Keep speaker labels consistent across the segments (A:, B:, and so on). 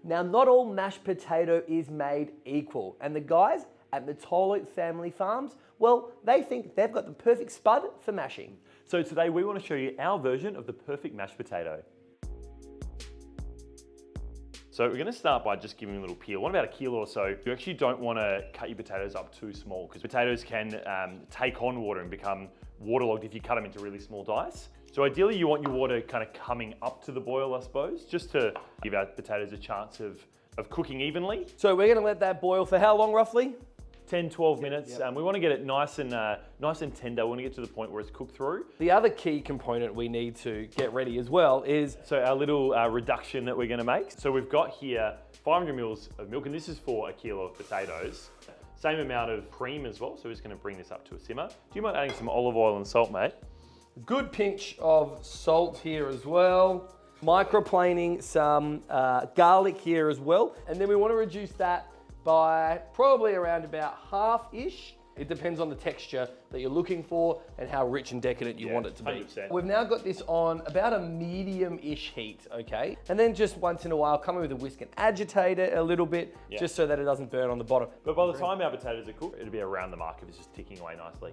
A: Now, not all mashed potato is made equal, and the guys at Mitolo Family Farms, well, they think they've got the perfect spud for mashing.
B: So today we want to show you our version of the perfect mashed potato. So we're going to start by just giving a little peel. What about a kilo or so? You actually don't want to cut your potatoes up too small because potatoes can take on water and become waterlogged if you cut them into really small dice. So ideally you want your water kind of coming up to the boil, I suppose, just to give our potatoes a chance of cooking evenly.
A: So we're going to let that boil for how long roughly?
B: 10, 12 minutes. We want to get it nice and tender. We want to get to the point where it's cooked through.
A: The other key component we need to get ready as well is
B: our little reduction that we're going to make. So we've got here 500 mils of milk, and this is for a kilo of potatoes. Same amount of cream as well, so we're just going to bring this up to a simmer. Do you mind adding some olive oil and salt, mate?
A: Good pinch of salt here as well. Microplaning some garlic here as well. And then we want to reduce that by probably around about half-ish. It depends on the texture that you're looking for and how rich and decadent you want it to be.
B: 100%.
A: We've now got this on about a medium-ish heat, okay? And then just once in a while, come in with a whisk and agitate it a little bit, just so that it doesn't burn on the bottom.
B: But by the time our potatoes are cooked, it'll be around the mark if it's just ticking away nicely.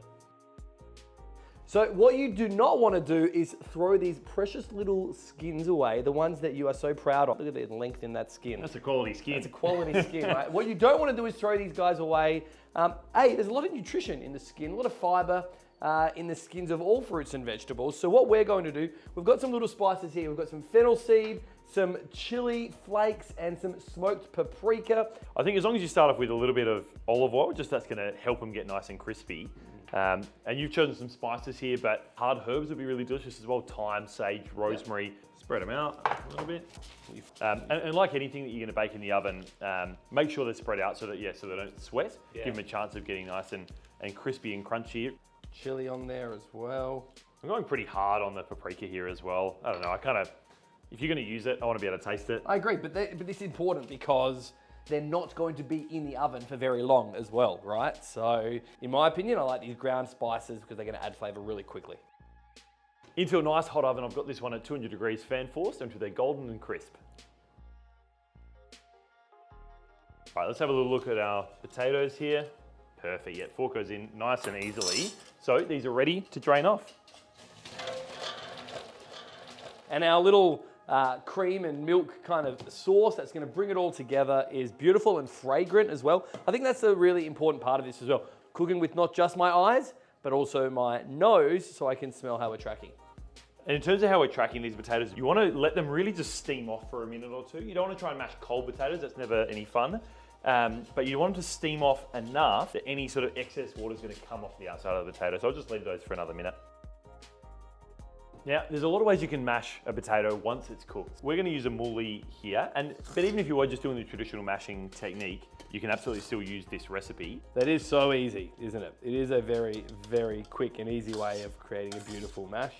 A: So what you do not want to do is throw these precious little skins away, the ones that you are so proud of. Look at the length in that skin.
B: That's a quality skin.
A: That's a quality skin, right? What you don't want to do is throw these guys away. There's a lot of nutrition in the skin, a lot of fiber in the skins of all fruits and vegetables. So what we're going to do, we've got some little spices here. We've got some fennel seed, some chili flakes, and some smoked paprika.
B: I think as long as you start off with a little bit of olive oil, just that's going to help them get nice and crispy. And you've chosen some spices here, but hard herbs would be really delicious as well. Thyme, sage, rosemary. Spread them out a little bit. And like anything that you're going to bake in the oven, make sure they're spread out so that they don't sweat. Give them a chance of getting nice and crispy and crunchy.
A: Chili on there as well.
B: I'm going pretty hard on the paprika here as well. I don't know, if you're going to use it, I want to be able to taste it.
A: I agree, but this is important because they're not going to be in the oven for very long as well, right? So in my opinion, I like these ground spices because they're going to add flavor really quickly.
B: Into a nice hot oven, I've got this one at 200 degrees fan forced until they're golden and crisp. All right, let's have a little look at our potatoes here. Perfect, yeah, fork goes in nice and easily. So these are ready to drain off.
A: And our little cream and milk kind of sauce that's going to bring it all together is beautiful and fragrant as well. I think that's a really important part of this as well. Cooking with not just my eyes, but also my nose so I can smell how we're tracking.
B: And in terms of how we're tracking these potatoes, you want to let them really just steam off for a minute or two. You don't want to try and mash cold potatoes, that's never any fun. But you want them to steam off enough that any sort of excess water is going to come off the outside of the potato. So I'll just leave those for another minute. Now, there's a lot of ways you can mash a potato once it's cooked. We're going to use a mully here, but even if you were just doing the traditional mashing technique, you can absolutely still use this recipe.
A: That is so easy, isn't it? It is a very, very quick and easy way of creating a beautiful mash.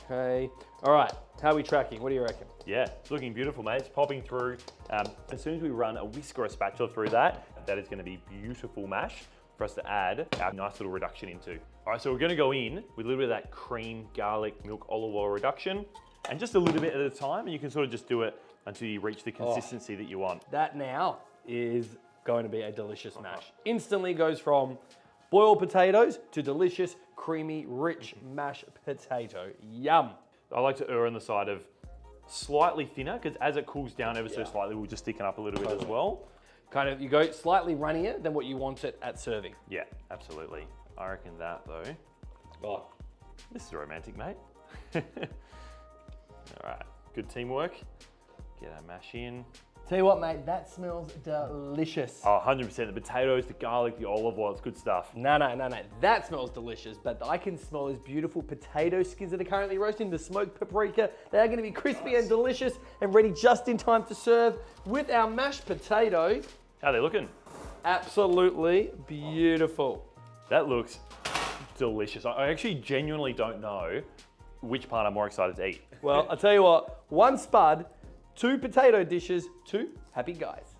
A: Okay, all right, how are we tracking? What do you reckon?
B: Yeah, it's looking beautiful, mate. It's popping through. As soon as we run a whisk or a spatula through that, that is going to be beautiful mash for us to add our nice little reduction into. All right, so we're going to go in with a little bit of that cream, garlic, milk, olive oil reduction, and just a little bit at a time, and you can sort of just do it until you reach the consistency that you want.
A: That now is going to be a delicious mash. Instantly goes from boiled potatoes to delicious, creamy, rich mashed potato. Yum.
B: I like to err on the side of slightly thinner, because as it cools down ever so slightly, we'll just thicken up a little bit as well.
A: Kind of, you go slightly runnier than what you want it at serving.
B: Yeah, absolutely. I reckon that though.
A: Oh,
B: this is romantic, mate. All right, good teamwork. Get our mash in.
A: Tell you what, mate, that smells delicious.
B: Oh, 100%. The potatoes, the garlic, the olive oil, it's good stuff.
A: No. That smells delicious, but I can smell those beautiful potato skins that are currently roasting, the smoked paprika. They are going to be crispy and delicious and ready just in time to serve with our mashed potato.
B: How are they looking?
A: Absolutely beautiful.
B: That looks delicious. I actually genuinely don't know which part I'm more excited to eat.
A: Well, I'll tell you what, 1 spud, 2 potato dishes, 2 happy guys.